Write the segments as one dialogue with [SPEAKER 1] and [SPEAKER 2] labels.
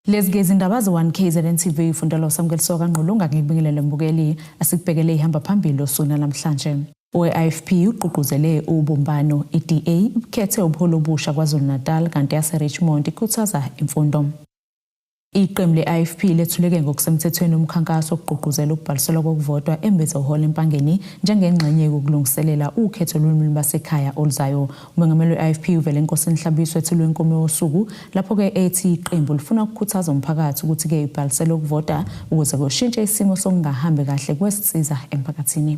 [SPEAKER 1] Lezi izindaba ze-1 KZN TV ifundela usamukeliso kaNgqulunga ngikubingelele mbukeli asikubhekele ihamba phambili osuna namhlanje. We-IFP uqhuquzele ubumbano i-DA ukhethe ubuholi obusha KwaZulu-Natal kanti yase-Richmond ikhuthaza imfundo. Iqembu le-IFP lethuleke ngokusemthethweni umkhankaso wokuqhuquzela ukubhaliselwa kokuvotwa embethe uHall Empangeni njengengxenye yokulungiselela ukhetho lolimi lwasekhaya oluzayo. Umengameli we-IFP uvele Nkosini Hlabiso ethulwe inkomo yosuku lapho-ke ethi iqembu lifuna ukukhuthaza umphakathi ukuthi-ke ibhalisele ukuvota ukuze kushintshe isimo sokungahambi kahle kwesisiza emphakathini.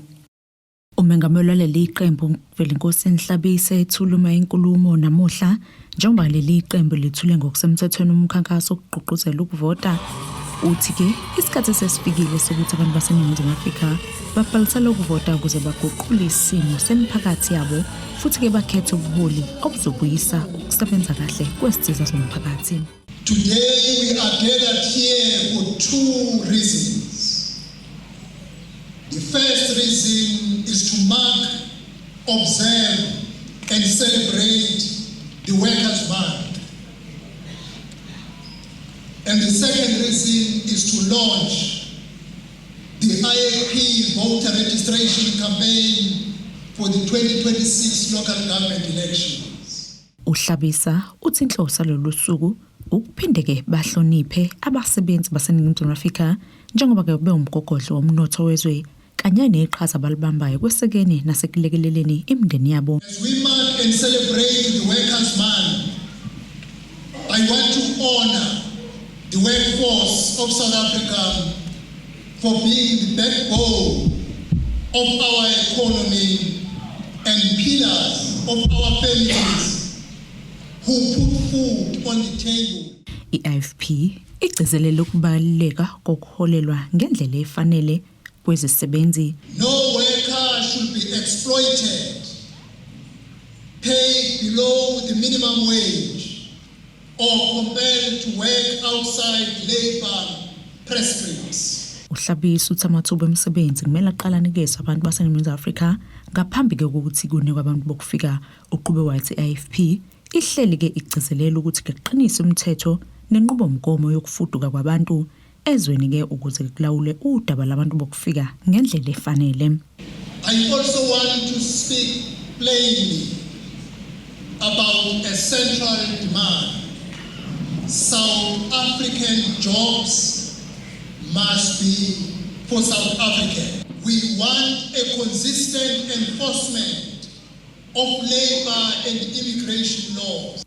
[SPEAKER 1] Umengameli waleli qembu uvele Nkosini Hlabiso ethuluma inkulumo namuhla njengoba leli qembu lithule ngokusemthethweni umkhankaso wokuqhuquzela ukuvota uthi-ke isikhathi sesifikile sokuthi abantu baseNingizimu Afrika babhalisele ukuvota ukuze baguqule isimo semiphakathi yabo futhi-ke bakhethe ubuholi obuzobuyisa ukusebenza kahle kwesisiza somphakathi.
[SPEAKER 2] Today we are gathered here for two reasons. The first reason is to mark, observe and celebrate the Workers' Month. And the second reason is to launch the IFP voter registration campaign for the 2026 local government elections.
[SPEAKER 1] Uhlabisa uthi inhloso lolu suku ukuphinde-ke bahloniphe abasebenzi baseNingizimu Afrika njengoba-ke bewumgogodlo womnotho wezwe kanye neqhaza abalibambayo kwesekeni nasekulekeleleni imindeni yabo.
[SPEAKER 2] As we mark and celebrate the Workers' Month, I want to honor the workforce of South Africa for being the backbone of our economy and pillars of our families who put food on the table.
[SPEAKER 1] I-IFP igcizelele ukubaluleka kokuholelwa ngendlela efanele kwezisebenzi.
[SPEAKER 2] No worker should be exploited, paid below the minimum wage, or compelled to work outside labor prescripts.
[SPEAKER 1] Uhlabisa uthi amathuba emisebenzi kumele aqalanikeze abantu baseNingizimu Afrika ngaphambi kokuthi kunikwe abantu bokufika. Uqhube wathi i-IFP ihleli-ke igcizelela ukuthi kuqinise umthetho nenqubomgomo yokufuduka kwabantu ezweni-ke ukuze kulawule udaba labantu bokufika ngendlela efanele.
[SPEAKER 2] I also want to speak plainly about a central demand. South African jobs must be for South Africa. We want a consistent enforcement of labor and immigration laws.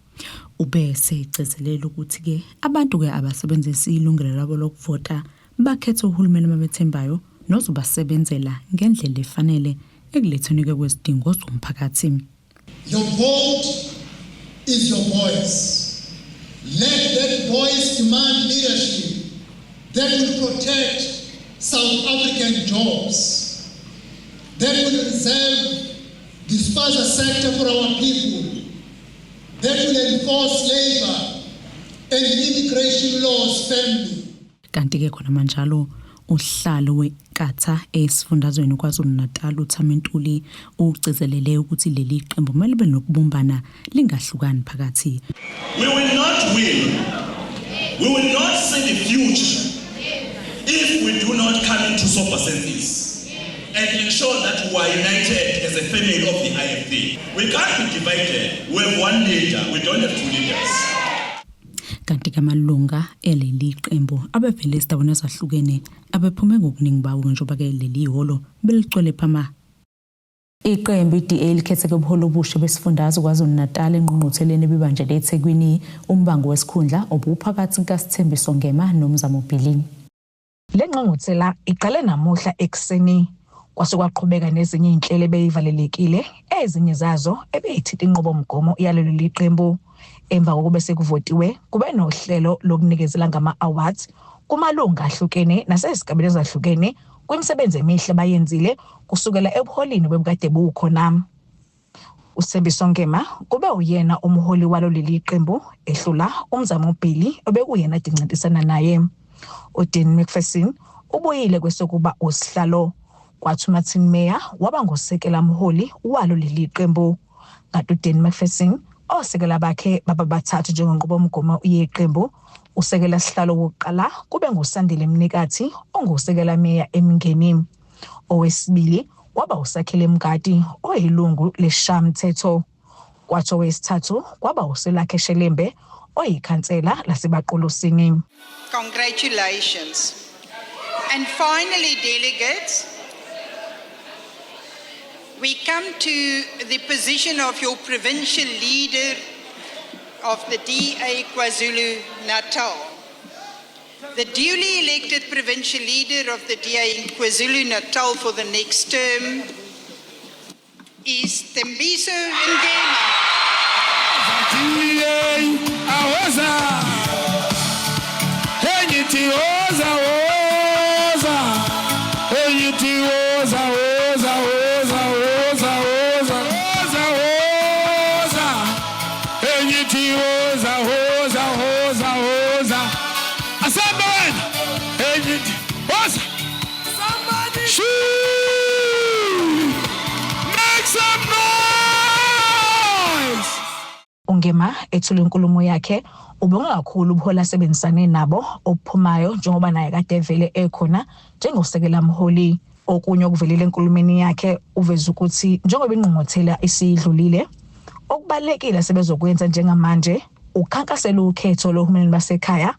[SPEAKER 1] Ubese igcizelela ukuthi-ke abantu-ke abasebenzisa ilungelo labo lokuvota bakhethe uhulumeni abamethembayo nozobasebenzela ngendlela efanele ekuletheni-ke kwezidingo zomphakathi.
[SPEAKER 2] Your vote is your voice. Let that voice demand leadership that will protect South African jobs, that will reserve the sponsor sector for our people, that will enforce labor and immigration laws firmly.
[SPEAKER 1] Kanti-ke khona manjalo uhlalo weKatha esifundazweni KwaZulu-Natal uThami Ntuli ugcizelele ukuthi leli qembu kumele libe nokubumbana lingahlukani phakathi.
[SPEAKER 3] We will not win. We will not see the future if we do not come into sober senses and ensure that we are united as a family of the IFP. We can't be divided. We have one leader. We don't have two leaders.
[SPEAKER 1] Kanti kamalunga eleli qembu abevele esidabona ezahlukene abephume ngokuningi bawo njengoba-ke leli ihholo beligcwele phama. Iqembu i-DA likhetheke ubuholi obusha besifundazwe KwaZulu-Natal engqungqutheleni ebibanjelwe eThekwini umbango wesikhundla obuphakathi kukaSithembiso Ngema noMzamo Bhili.
[SPEAKER 4] Le ngqungquthela iqale namuhla ekseni kwase kwaqhubeka nezinye inhlelo beyivalelekile ezinye zazo ebeyithinta inqobomgomo yalelo liqembu. Emva kokuba sekuvotiwe kube nohlelo lokunikezela ngama-awards kumalunga ahlukene nasesigabeni ezahlukene kwimisebenzi emihle bayenzile kusukela ebuholini bebukade bukhona. uSithembiso Ngema kube uyena umholi walo leli qembu ehlula uMzamo Bhili obekuyena adincintisana naye. uDean McPherson ubuyile kwesokuba usihlalo kwathi uMartin Meyer waba ngosekela mholi walo leli qembu. Kanti uDean McPherson osekela bakhe baba bathathu njengenqubomgomo yeqembu Usekela sihlalo wokuqala kube nguSandile Mnikathi ongusekela meya eMngeni. Owesibili kwaba uSakhile Mgadi oyilungu leshamthetho. Kwathi owesithathu kwaba uSelakhe Shelembe oyikhansela laseBaqolosini.
[SPEAKER 5] Congratulations. And finally, delegates, we come to the position of your provincial leader of the DA KwaZulu-Natal. The duly elected provincial leader of the DA in KwaZulu-Natal for the next term is Thembiso Ngema.
[SPEAKER 4] Ngema ethule inkulumo yakhe ubonga kakhulu ubuhola sebenzisane nabo ophumayo njengoba naye kade evele ekhona njengosekela mholi. Okunye okuvelile enkulumeni yakhe uveza ukuthi njengoba ingqungquthela isidlulile okubalekile sebezokwenza njengamanje ukhankasela ukhetho lohulumeni basekhaya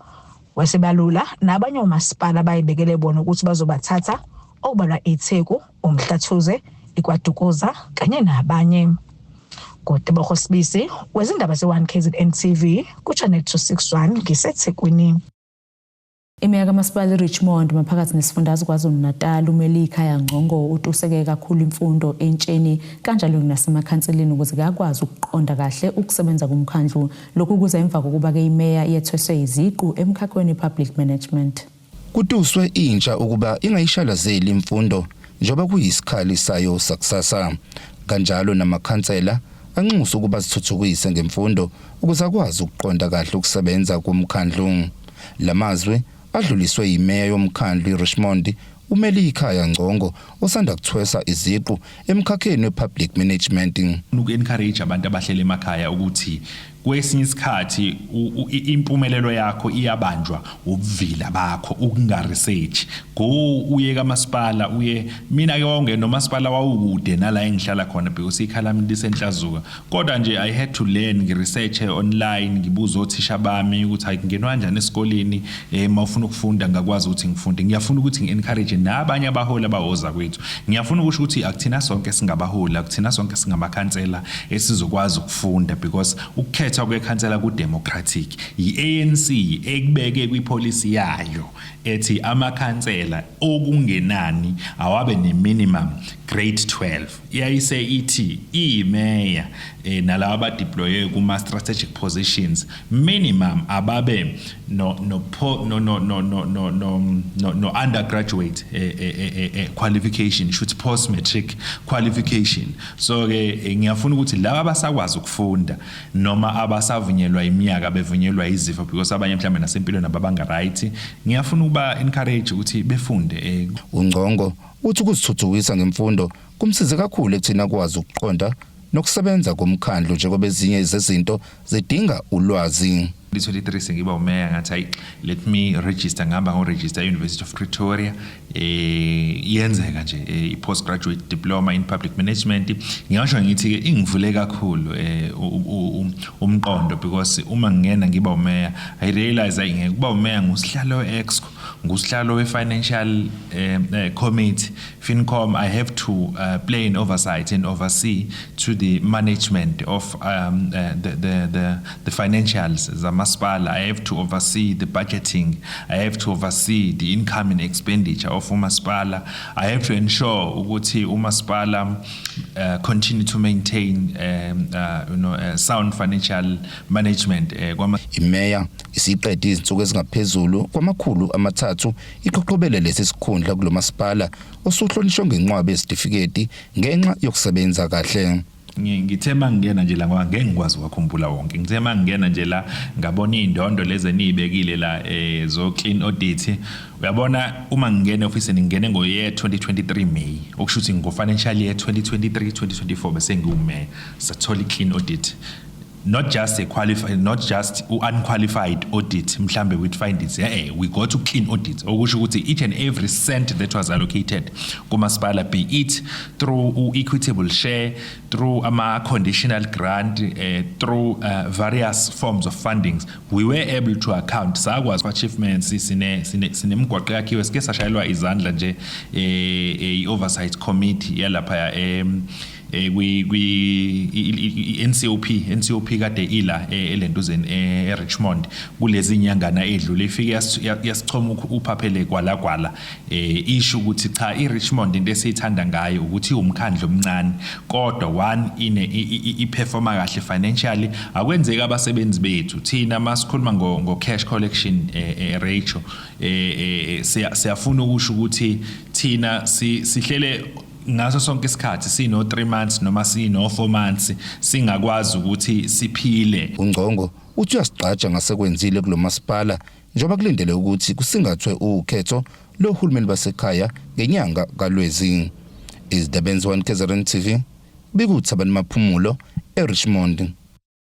[SPEAKER 4] wasebalula nabanye omasipala bayibekele bona ukuthi bazobathatha okubalwa iTheku, uMhlathuze, iKwaDukuza kanye nabanye. Kodwa Bosibisi wezindaba ze1 KZN TV ku channel 261 ngiseThekwini.
[SPEAKER 1] Emeya kamasipala Richmond maphakathi nesifundazwe KwaZulu-Natal umele ikhaya ngqongo utuseke kakhulu imfundo entsheni kanjalo nasemakhanseleni ukuze akwazi ukuqonda kahle ukusebenza kumkhandlu. Lokhu kuza emva kokuba ke imeya yethweswe iziqu emkhakhweni public management.
[SPEAKER 6] Kutuswe intsha ukuba ingayishalazeli imfundo njengoba kuyisikhali sayo sakusasa. Kanjalo namakhansela anxusa ukuba zithuthukise ngemfundo ukuze akwazi ukuqonda kahle ukusebenza kumkhandlu. Lamazwe adluliswe yimeya yomkhandlu Richmond umele ikhaya ngqongo osanda kuthwesa iziqu emkhakheni wepublic management.
[SPEAKER 7] Uku-encourage abantu abahlele emakhaya ukuthi kwesinye isikhathi impumelelo yakho iyabanjwa ubuvila bakho ukungaresearch go uye kamasipala uye mina ke wawungena nomasipala wawukude nala engihlala khona because ikhalami lisenhlazuka kodwa nje I had to learn ngiresearch online ngibuza othisha bami ukuthi akungenwa kanjani esikoleni mawufuna ukufunda ngakwazi ukuthi ngifunde ngiyafuna ukuthi ngi-encourage nabanye abaholi abahoza kwethu ngiyafuna ukusho ukuthi akuthina sonke singabaholi akuthina sonke singamakhansela esizokwazi ukufunda because ukukhetha kwekhansela ku-democratic i-ANC ekubeke kwipolicy yayo ethi amakhansela okungenani awabe ne-minimum grade 12 iyayise ithi imeya nalabo abadeploye kuma-strategic positions minimum ababe no undergraduate qualification should post matric qualification. So ke ngiyafuna ukuthi laba abasakwazi ukufunda noma abasavunyelwa iminyaka bevunyelwa izifo because abanye mhlawumbe nasempilweni ababanga right ngiyafuna ukuba encourage ukuthi befunde.
[SPEAKER 6] Ungqongo uthi ukuzithuthukisa ngemfundo kumsize kakhulu ekuthina kwazi ukuqonda nokusebenza komkhandlu njengoba ezinye izinto zidinga ulwazi.
[SPEAKER 7] 2023 sengiba umeya ngathi let me register ngihamba ngo-register University of Pretoria yenzeka nje i-postgraduate diploma in public management. Ngingasho ngithi ke ingivule kakhulu umqondo because uma ngingena ngiba umeya I realize ngikuba umeya ngusihlalo we-exco ngusihlalo we-financial committee FinCom. I have to play an oversight and oversee to the management of the financials Masipala. I have to oversee the budgeting. I have to oversee the income and expenditure of Umasipala. I have to ensure ukuthi Umasipala continue to maintain sound financial management.
[SPEAKER 6] Imeya isiqede izinsuku ezingaphezulu kwamakhulu amathathu iqoqobele lesi sikhundla kulomasipala osuhlonishwe ngenqwabe yesitifiketi ngenxa yokusebenza kahle.
[SPEAKER 7] Ngithema ngena nje la ngoba ngeke ngikwazi ukukhumbula wonke. Ngithema ngena nje la ngabona indondo lezi enibekile la zo clean audit. Uyabona uma ngingena office ngingene ngo-year 2023 May okusho ukuthi ngo financial year 2023-2024 bese ngiwume sathola clean audit. not just a qualified, not just unqualified audit, mhlambe with findings. We go to clean audit. Okusho ukuthi each and every cent that was allocated kumasipala, be it through equitable share, through conditional grant, through various forms of fundings, we were able to account. Sakwazi achievements sinemgwaqo yakhiwe sike sashayelwa izandla nje oversight committee yalapha NCOP kade ila elentuzeni Richmond kulezi inyangana edlule ifike yasichoma uphaphele kwala isho ukuthi cha iRichmond into esithanda ngayo ukuthi umkhandlo omncane kodwa one iperforma kahle financially akwenzeka abasebenzi bethu thina masikhuluma ngo cash collection ratio siyafuna ukusho ukuthi thina sihlele ngaso sonke isikhathi sino 3 months noma sino 4 months singakwazi ukuthi siphile.
[SPEAKER 6] uNgcongo uthi uyasigqaja ngasekwenzile kulomasipala njengoba kulindele ukuthi kusingathwe ukhetho lohulumeni basekhaya ngenyanga kaLwezi. Izidebenzi KZN TV bikuthi abantu maphumulo eRichmond.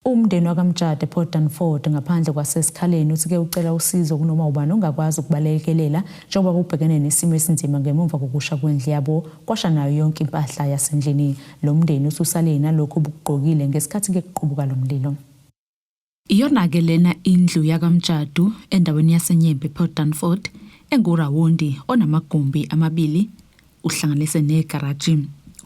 [SPEAKER 1] Umndeni wakamtshade Port Danford ngaphandle kwasesikhaleni uthi ke ucela usizo kunoma ubani ongakwazi ukubalekelela njengoba kubhekene nesimo esinzima ngemuva kokusha kwendlu yabo kwasha nayo yonke impahla yasendlini. Lo mndeni ususale nalokho obugqokile ngesikhathi ke kuqubuka lo mlilo. Iyona ke lena indlu yakamtshadu endaweni yaseNyembe Port Danford engurawundi onamagumbi amabili uhlanganise negaraji.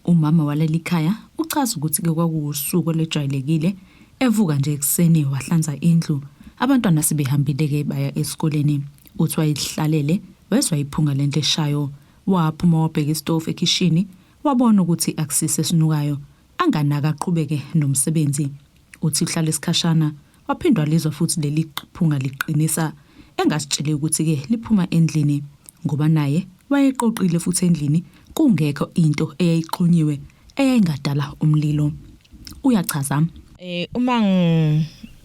[SPEAKER 1] Umama waleli khaya uchaza ukuthi ke kwakusuku lejwayelekile evuka nje ekseni wahlanza indlu abantwana sibehambile ke baya esikoleni uthi wayihlalele wezwa iphunga lento eshayo waphuma wabheka istove ekitchen wabona ukuthi akusise esinukayo anganaka aqhubeke nomsebenzi uthi uhlala esikhashana waphindwa lizwa futhi leli phunga liqinisa engasitshele ukuthi ke liphuma endlini ngoba naye wayeqoqile futhi endlini kungekho into eyayixhunyiwe eyayingadala umlilo. Uyachaza
[SPEAKER 8] uma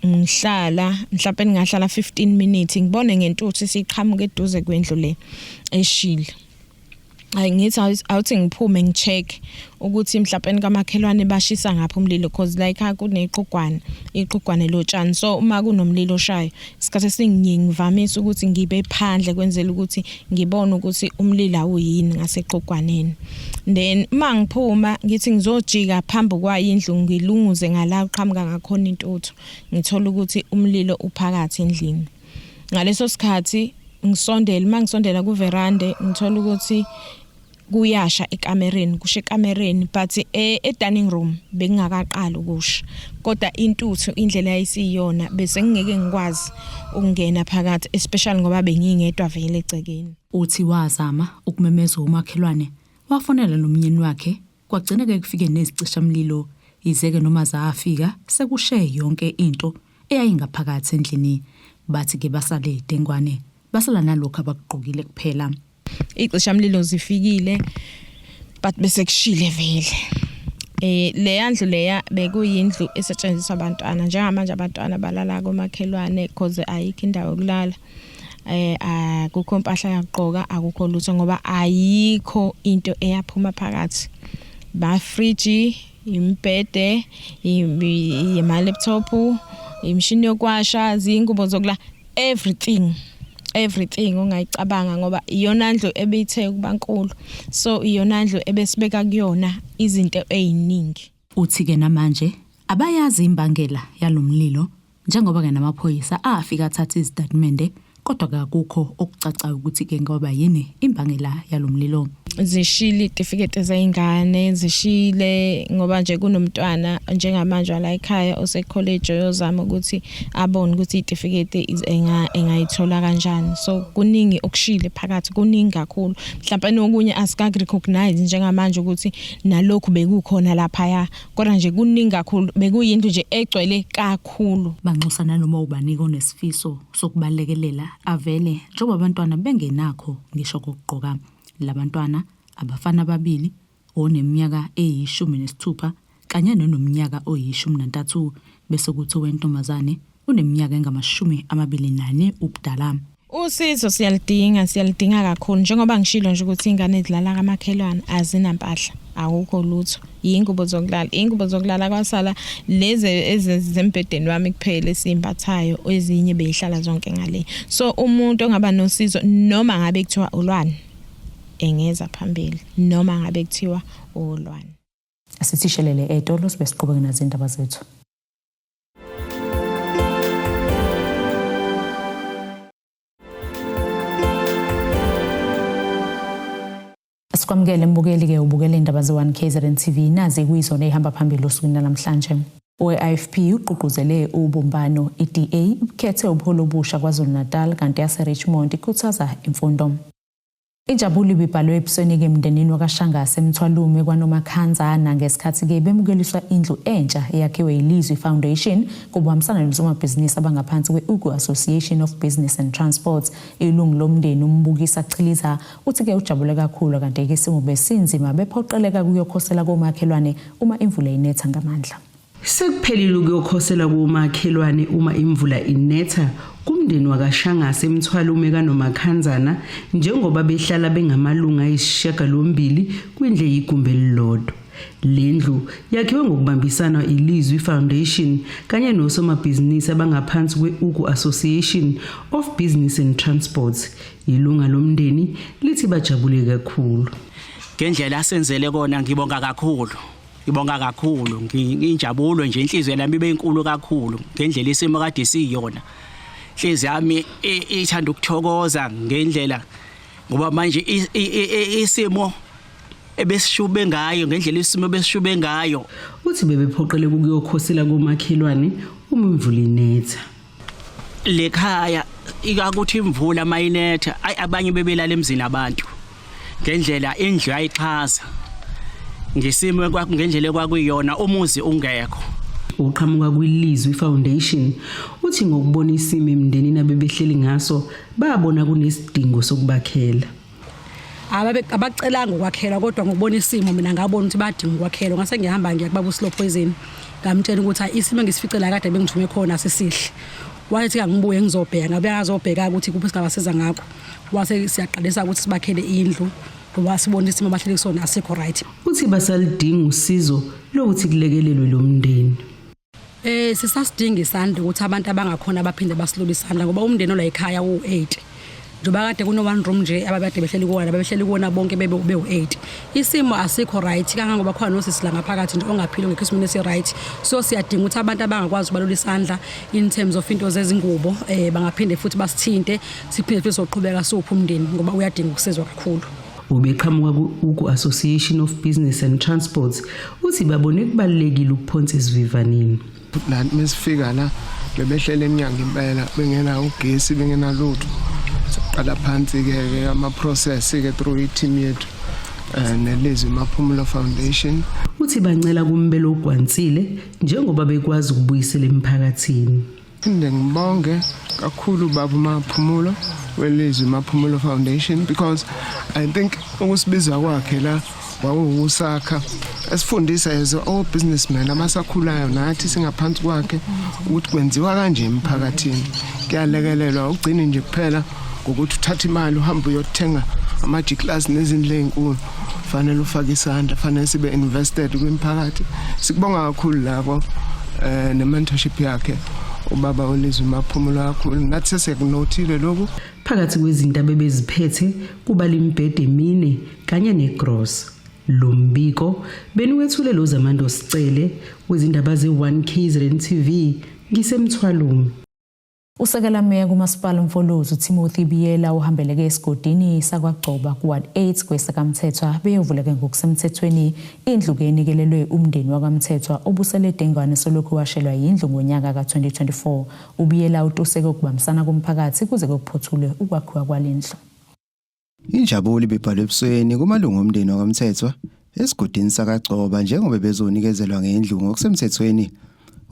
[SPEAKER 8] ngihlala mhlawumbe ngingahlala 15 minutes ngibone ngentuthu siqhamuka eduze kwendlu le eshile. Ngithi awuthi ngiphume ngicheck ukuthi mhlawumbe kamakhelwane bashisa ngapha umlilo because like iqhugwane lotshani so uma kunomlilo oshayo isikhathi esiningi ngivamisa ukuthi ngibe phandle kwenzela ukuthi ngibone ukuthi umlilo awuyini ngaseqhugwaneni. Then uma ngiphuma ngithi ngizojika phambi kwayindlu ngilunguze ngala uqhamuka ngakhona intuthu ngithola ukuthi umlilo uphakathi endlini. Ngaleso sikhathi ngisondela ku veranda ngithola ukuthi kuyasha ekamereni kushe ekamereni but dining room bengingakaqala ukusha kodwa intuthu indlela yayisiyona bese ngeke ngikwazi ukungena phakathi especially ngoba bengingedwa vele egcekeni.
[SPEAKER 1] Uthi wazama ukumemeza umakhelwane wafonela nomnyeni wakhe kwagcina ke kufike nezicishamlilo izeke noma zafika sekushe yonke into eyayingaphakathi endlini bathi ke basale idengwane basala nalokho abaqhokile kuphela.
[SPEAKER 8] Icishamlilo zifikile but bese kushile vele. Le yandlu leya bekuyindlu esetshenziswa abantwana njengamanje abantwana balala komakhelwane because ayikho indawo yokulala. Akukho impahla yaqoka akukho lutho ngoba ayikho into eyaphuma phakathi. Ba fridge, imbhede, ima laptop, imshini yokwasha, izingubo zokula everything ongayicabanga ngoba iyona ndlu ebeyithe kubankulu so iyona ndlu ebesibeka kuyona izinto eziningi.
[SPEAKER 1] Uthi ke namanje abayazi imbangela yalomlilo njengoba ke namaphoyisa afika athatha izitatimende kodwa akukho okucaca ukuthi ke ngoba yini imbangela yalomlilo.
[SPEAKER 8] Zishile itifiketi zezingane zishile ngoba nje kunomntwana njengamanje wala ekhaya osecollege yozama ukuthi abone ukuthi itifiketi engayithola kanjani so kuningi okushile phakathi kuningi kakhulu mhlawumbe nokunye asika recognize njengamanje ukuthi nalokho bekukhona lapha ya kodwa nje kuningi kakhulu bekuyinto nje egcwele kakhulu.
[SPEAKER 1] Banxusana noma ubanika onesifiso sokubalekelela avele njengoba abantwana bengenakho ngisho kokugqoka. Labantwana abafana ababili oneminyaka eyi16 kanye nonomnyaka oyi13 bese kuthi wentomazane uneminyaka engama24 ubudala.
[SPEAKER 8] Usizo siyalidinga kakhulu njengoba ngishilo nje ukuthi ingane ezilala kamakhelwane azinampahla akukho lutho ingubo zokulala kwasala lezi ezembedeni wami kuphela esimbathayo ezinye beyihlala zonke ngale so umuntu ongaba nosizo noma ngabe kuthiwa ulwane engeza phambili noma ngabe kuthiwa ulwane
[SPEAKER 1] asithishelele etolo sibesiqhubeka nazindaba zethu. Sikwamukele mbukeli ke ubukele indaba ze1 KZN TV nazi kuyizona ehamba phambili osukwini namhlanje. OIFP uqhuquzele ubumbano iDA ukhethe ubuholo obusha kwaZulu Natal kanti yase Richmond ikhuthaza imfundo. Injabulo ibibhalwe ebusweni ke emndenini wakashangase eMthwalume kwaNomakhanzana ngesikhathi ke bemukeliswa indlu entsha eyakhiwe iLizwi Foundation kubambisana nosomabhizinisi abangaphansi kweUGU Association of Business and Transport. Ilungu lomndeni umbukisa Chiliza uthi ke ujabule kakhulu kanti ke simo besinzima bephoqeleka kuyokhosela komakhelwane uma imvula inetha ngamandla.
[SPEAKER 9] Sekuphelile ukuyokhosela komakhelwane uma imvula inetha kumndeni wakashangase eMthwalume kaNomakhanzana njengoba behlala bengamalunga ayisishiyagalombili kwindle yigumbi elilodwa. Lendlu yakhiwe ngokubambisana iLizwi Foundation kanye nosomabhizinisi abangaphansi kweUGU Association of Business and Transport. Ilunga lomndeni lithi bajabule kakhulu.
[SPEAKER 10] Ngendlela asenzele kona ngibonga kakhulu. Ngibonga kakhulu nginjabulo nje inhliziyo yami ibe inkulu kakhulu ngendlela isimo kade siyona. Inhliziyo yami ithanda ukuthokoza ngendlela ngoba manje isimo ebesishube ngayo ngendlela isimo besishube ngayo
[SPEAKER 9] uthi bebephoqele ukuyokhosela komakhelwane uma imvula inetha.
[SPEAKER 10] Lekhaya ikakuthi imvula mayinetha abanye bebelala emzini abantu ngendlela indlu ayixhasa ngesimo ngendlela kwakuyona umuzi ungekho.
[SPEAKER 9] Uqhamuka kwiLizwi Foundation uthi ngokubona isimo emndenini abebehleli ngaso babona kunesidingo sokubakhela.
[SPEAKER 11] Abacelanga ukwakhela kodwa ngokubona isimo mina ngabona ukuthi badinga ukwakhela ngase ngihamba ngiya kubaba uSlow Poison ngamtshela ukuthi isimo ngisificela kade bengithume khona sisihle. Wathi ngibuye ngizobheka ngabe ngazobheka ukuthi kuphi singabasiza ngakho. Wase siyaqalisa ukuthi sibakhele indlu ngoba sibona isimo abahleli kusona asikho right.
[SPEAKER 9] Uthi basalidinga usizo lokuthi kulekelelwe lo mndeni.
[SPEAKER 11] Sisasidinga isandla ukuthi abantu abangakhona baphinde basilule isandla ngoba umndeni ola ekhaya u8. Njoba kade kuno one room nje ababade behleli kuona bonke bebe u8. Isimo asikho right kangangoba khona nosisila ngaphakathi nje ongaphili ngekhisimini esi right. So siyadinga ukuthi abantu abangakwazi ubalula isandla in terms of into zezingubo bangaphinde futhi basithinte siphinde futhi soqhubeka sophu umndeni ngoba uyadinga ukusizwa kakhulu.
[SPEAKER 9] Ubeqhamuka ku-UGU Association of Business and Transport uthi babone kubalekile ukuphonsa isivivanini.
[SPEAKER 12] La mesifika la bebehlele eminyango impela bengena ugesi bengena lutho. Siqala phansi ke ama process ke through team yethu neLizwi Maphumulo Foundation.
[SPEAKER 9] Uthi bancela kumbelo ogwansile njengoba bekwazi ukubuyisela emphakathini.
[SPEAKER 12] Phinde ngibonge kakhulu baba Maphumulo weLizwi Maphumulo Foundation because I think ukusibiza kwakhe la wawusakha esifundisa as all businessmen amasakhulayo nathi singaphansi kwakhe ukuthi kwenziwa kanje emphakathini. Kuyalekelelwa ugcine nje kuphela ngokuthi uthatha imali uhambe uyothenga ama-G-class nezindlu ezinkulu fanele ufake isandla fanele sibe invested kwimphakathi. Sikubonga kakhulu lapho ne-mentorship yakhe ubaba uLizwi Maphumulo kakhulu nathi sesiyakunothile lokho.
[SPEAKER 9] Phakathi kwezinto abebeziphethe kuba limbhede emine kanye negross. Lo mbiko beniwethule lo Zamando Sicele wezindaba ze1 KZN TV ngisemthwalume.
[SPEAKER 1] Usekela meya kumasipala Mfolozi Timothy Biyela uhambeleke esigodini sakwagcoba kuward 8 kwesakamthethwa beyovuleke ngokusemthethweni indlu enikelelwe umndeni wakamthethwa obusele dengwane solokhu washelwa yindlu ngonyaka ka2024. Ubiyela utuseke ukubambisana komphakathi kuze kuphothule ukwakhiwa kwalendlu.
[SPEAKER 6] Injabulo ibibhalwe ebusweni kumalungu omndeni wakamthethwa esigodini sakagcoba njengoba bezonikezelwa ngendlu ngokusemthethweni.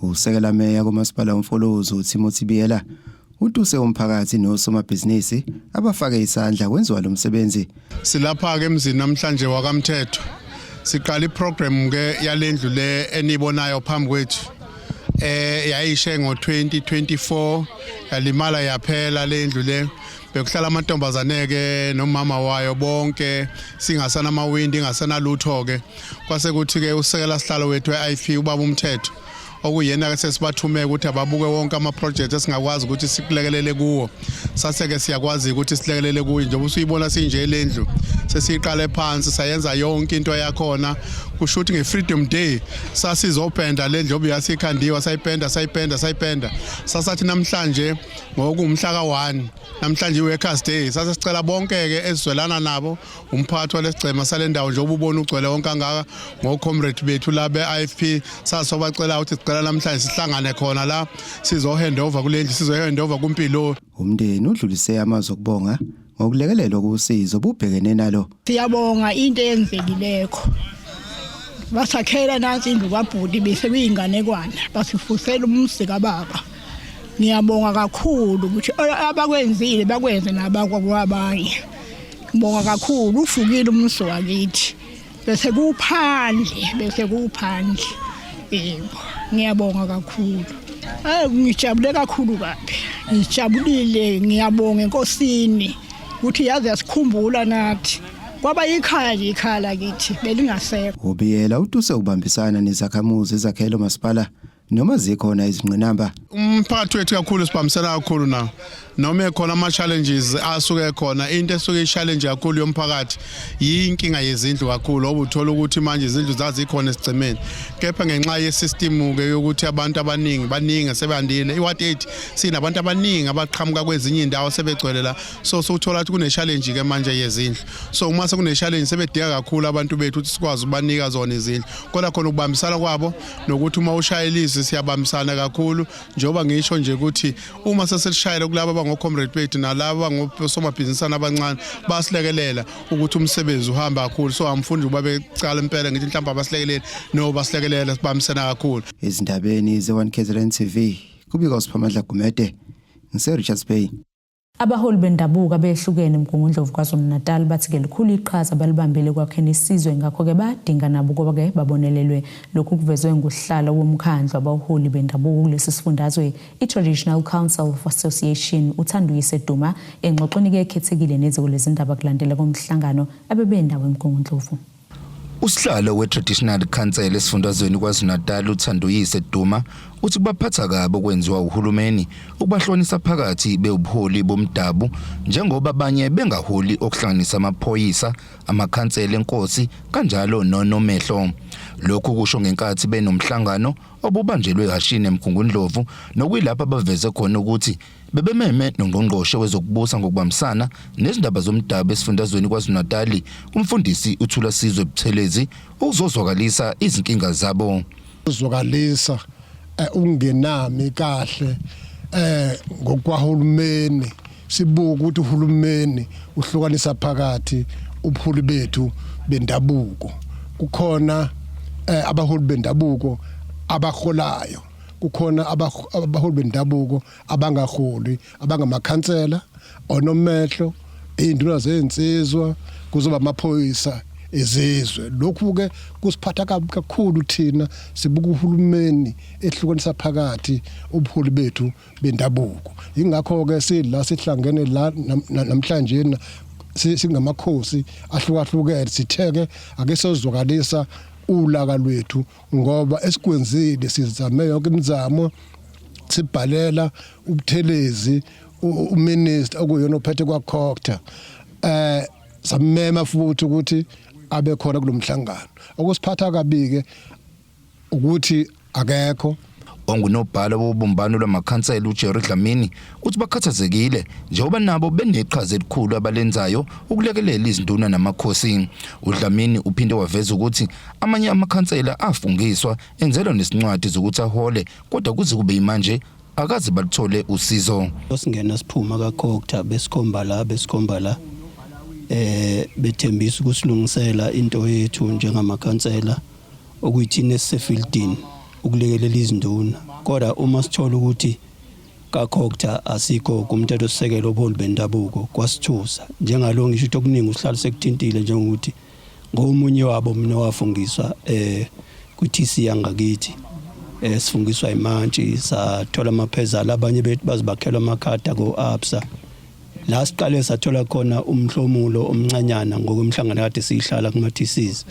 [SPEAKER 6] Usekela meya kumasipala Mfolozi Timothy Biyela utuse umphakathi nosomabhizinisi abafake isandla kwenziwa lo msebenzi.
[SPEAKER 2] Silapha ke emzini namhlanje wakamthethwa siqala iprogram ke yalendlu le enibonayo phambi kwethu yayishe ngo2024 yalimala yaphela lendlu le
[SPEAKER 13] bekuhlala amantombazaneke nomama wayo bonke singasana amawindi ingasana lutho ke kwase kuthi ke usekela sihlalo wethu eIFP ubaba umthetho okuyena ke sesibathume ukuthi ababuke wonke ama projects esingakwazi ukuthi sikulekelele kuwo sase ke siyakwazi ukuthi silekelele kuwo njengoba usuyibona sinje lendlu sesiqale phansi sayenza yonke into yakhona kusho ukuthi ngeFreedom Day sasizopenda lendlu obuyasikhandiwa sayipenda sasathi namhlanje ngokumhla ka1 namhlanje iWorkers Day sasicela bonke ke ezizwelana nabo umphathi walesigcema salendawo nje ububona ugcwele wonke angaka ngocomrade bethu la beIFP sasobacela ukuthi sicela namhlanje sihlangane khona la sizohand over kulendlu sizohand over kumpilo.
[SPEAKER 14] Umndeni udlulise amazwi okubonga ngokulekelelwa kusizo bubhekene nalo.
[SPEAKER 15] Siyabonga into eyenzekileko. Basakhela nansi indlu kabhuti bese kuyinganekwana basifusela umsi kababa. Ngiyabonga kakhulu ukuthi abakwenzile bakwenze nabakwabanye. Ngibonga kakhulu ufukile umso wakithi. Bese kuphandle. Yebo. Ngiyabonga kakhulu. Ngijabule kakhulu kabi. Ngijabulile ngiyabonga enkosini ukuthi yazi yasikhumbula nathi. Kwaba ikhala kithi belingasekho.
[SPEAKER 14] Ubiyela utuse ubambisana nezakhamuzi ezakhelo masipala noma zikhona izingqinamba.
[SPEAKER 13] Umphathi wethu kakhulu sibambisana kakhulu nawo. Noma ekhona ama challenges asuke khona into esuke i-challenge kakhulu yomphakathi yinkinga yezindlu kakhulu obuthola ukuthi manje izindlu zazikhona esicemeni kepha ngenxa ye-system ke yokuthi abantu baningi sebandile iward 8 sinabantu abaningi abaqhamuka kwezinye indawo sebegcwele la so uthola ukuthi kune challenge ke manje yezindlu so uma sekune challenge sebedika kakhulu abantu bethu ukuthi sikwazi ubanika zona izindlu kodwa khona ukubambisana kwabo nokuthi uma ushayelise siyabambisana kakhulu njengoba ngisho nje ukuthi uma seselishayela kulabo ngocomrade bethu nalabo ngosomabhizinisana abancane basilekelela ukuthi umsebenzi uhamba kakhulu so amfundi uba becala impela ngithi mhlawumbe abasilekelele no basilekelela sibambisana kakhulu.
[SPEAKER 14] Ezindabeni ze1 KZN TV kubika uSiphamandla Gumede ngise Richards Bay.
[SPEAKER 1] Abaholi bendabuko abehlukene eMgungundlovu KwaZulu-Natal bathi ke likhulu iqhaza balibambele kwakheni isizwe ngakho ke badinga nabo kuba ke babonelelwe lokhu kuvezwe nguhlalo womkhandlu abaholi bendabuko kulesi sifundazwe iTraditional Council of Association uThanduyise Duma engxoxweni ke ekhethekile neziko lezindaba kulandela komhlangano abebendawo eMgungundlovu.
[SPEAKER 6] Usihlalo we-Traditional Council esifundazweni KwaZulu-Natal uThanduyise Duma uthi kubaphatha kabi okwenziwa uhulumeni ukubahlonisa phakathi beubuholi bomdabu njengoba abanye bengaholi okuhlanganisa amaphoyisa amakhansela enkosi kanjalo nonomehlo. Lokhu kusho ngenkathi benomhlangano obubanjelwe eHashini eMgungundlovu nokuyilapha baveze khona ukuthi bebememe nongqongqoshe wezokubusa ngokubambisana nezindaba zomdabu esifundazweni KwaZulu-Natal umfundisi uThula Sizwe Buthelezi uzozwakalisa izinkinga zabo.
[SPEAKER 16] Uzwakalisa ungenami kahle ngokwahulumeni sibuka ukuthi uhulumeni uhlukanisa phakathi ubuholi bethu bendabuko kukhona abaholi bendabuko abaholayo kukhona abaholi bendabuko abangaholi abangamakhansela onomehlo induna zezinsizwa kuzoba amaphoyisa ezizwe lokhu ke kusiphatha kakhulu thina sibuka uhulumeni ehlukanisa phakathi ubuholi bethu bendabuko ingakho ke sila sihlangene la namhlanje singamakhosi ahlukahlukene sitheke ake sozwakalisa ulaka lwethu ngoba esikwenzile sizame yonke imizamo sibhalela ubuthelezi uminister okuyona ophethe kwaCocta samema futhi ukuthi abe khona kulomhlangano okusiphatha kabike ukuthi akekho
[SPEAKER 6] ongunobhala wobumbano lwamakhansela uJerry Dlamini uthi bakhathazekile njengoba nabo beneqhaza elikhulu abalenzayo ukulekelela izinduna namakhosi. uDlamini uphinde waveza ukuthi amanye amakhansela afungiswa enzelwa nesincwadi zokuthi ahole kodwa kuze kube manje akaze balithole usizo.
[SPEAKER 17] Singena siphuma kaCocta besikhomba la bethembisa ukusilungisela into yethu njengamakhansela okuyithina esefieldini ukulekelela izinduna kodwa uma sithola ukuthi kaCocta asikho kumthetho sisekelo obuholi bendabuko kwasithusa njengalo ngisho ukuthi okuningi usihlalo sekuthintile njengokuthi ngomunye wabo mina wafungiswa ku-TC yangakithi sifungiswa imantshi sathola amaphezala abanye bethu bazibakhelwa amakhadi ko-ABSA la siqale sathola khona umhlomulo omncanyana ngokwemhlangano kade siyihlala kuma TCs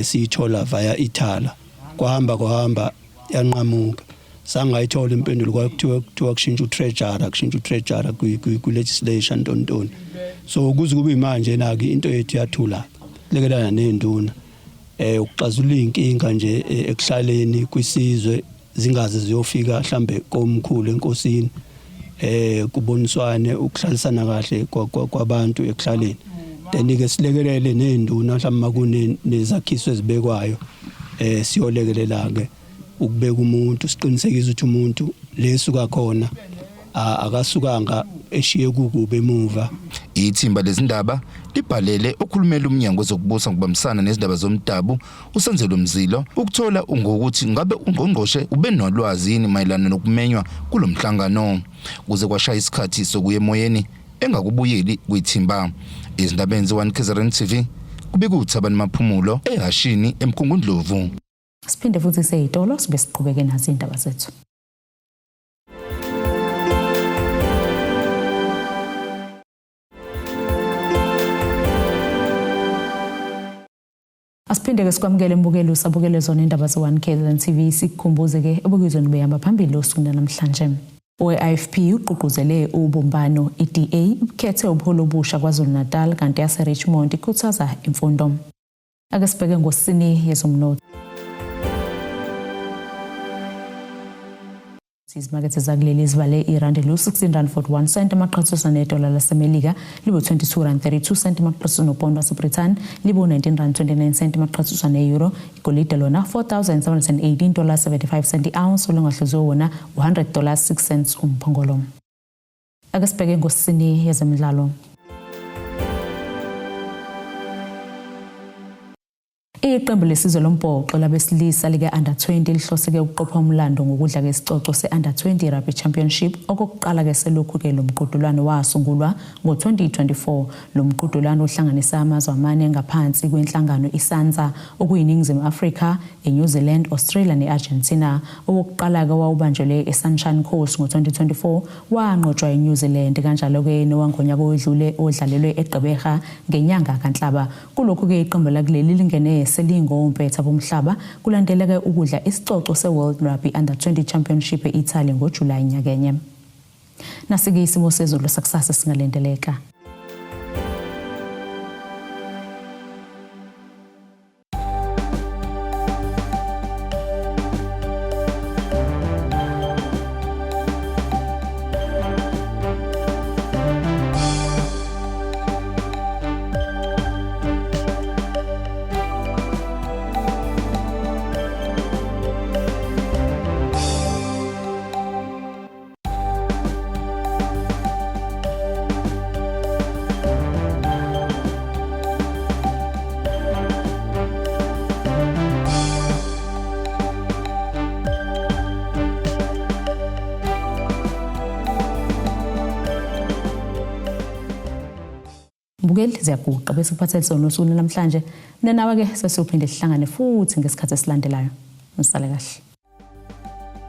[SPEAKER 17] siyithola via ithala kwahamba yanqamuka sangayithola impendulo kwakuthiwa kushintsha utreasurer ku legislation ntontoni so kuze kube manje naki into yethu yathula lekelana nenduna ukuxazula inkinga nje ekuhlaleni kwisizwe zingaze ziyofika mhlambe komkhulu enkosini kuboniswane ukuhlalisana kahle kwabantu ekuhlaleni then ke silekelele nenduna mhlawumbe makune nezakhiso ezibekwayo siyolekelela ke ukubeka umuntu siqinisekise ukuthi umuntu lesuka khona akasukanga eshiye kukuba emuva.
[SPEAKER 6] Ithimba lezindaba libhalele okhulumela umnyango wezokubusa ngibambisana nezindaba zomdabu uSenzelo Mzilo ukuthola ngokuthi ngabe ungqongqoshe ube nolwazi yini mayelana nokumenywa kulomhlangano kuze kwashaya isikhathi sokuye emoyeni engakubuyeli kwithimba. Izindabeni ze1 KZN TV kubika uThabani Maphumulo eHashini eMkhungundlovu.
[SPEAKER 1] Siphinde futhi seyitolo sibe siqhubeke nazo indaba zethu. Asiphinde ke sikwamukele mbukelo usabukele zona indaba ze1 KZN TV sikukhumbuze ke ebukizweni behamba phambili osuku namhlanje. OAFP uqhuquzele ubumbano iDA ukhethe ubuholo obusha kwaZulu-Natal kanti yase Richmond ikhuthaza imfundo. Ake sibheke ngosini yezomnotho. Izimakethe zakuleli zivale irandi lu-16.41 amaqhathusa nedola laseMelika libo 22.32 amaqhathusa nopondo waseBrithani libo 19.29 amaqhathusa neeuro igolide lona $4,718.75 ounce olungahluziwe wona $100.06 umphongolo. Ake sibheke ngosini yezemidlalo. Iqembu lesizwe lombhoxo labesilisa lika under 20 lihloseke ukuqopha umlando ngokudla kwesicoco se-under 20 rugby championship okokuqala ke selokhu ke lo mqhudelwano wasungulwa ngo-2024. Lo mqhudelwano uhlanganisa amazwe amane ngaphansi kwenhlangano iSANZA okuyiningizimu Afrika, eNew Zealand, Australia neArgentina. Owokuqala ke wawubanjelwe eSunshine Coast ngo-2024 wanqotshwa eNew Zealand kanjalo ke nowangonyaka owedlule odlalelwe eGqeberha ngenyanga kaNhlaba. Kulokhu ke iqembu lakuleli lingene selingompetha bomhlaba kulandeleke ukudla isicoco seWorld Rugby Under 20 Championship eItaly ngoJulayi nyakenye. Nasike isimo sezulu sakusasa singalendeleka. Mbukeli ziyaguqa bese kuphathele sona usuku namhlanje nenawe ke sesiyophinde sihlangane futhi ngesikhathi esilandelayo. Nisale kahle.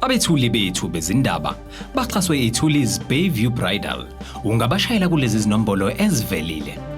[SPEAKER 18] Abethuli bethu bezindaba baxhaswe iThulis Bayview Bridal. Ungabashayela kulezi zinombolo ezivelile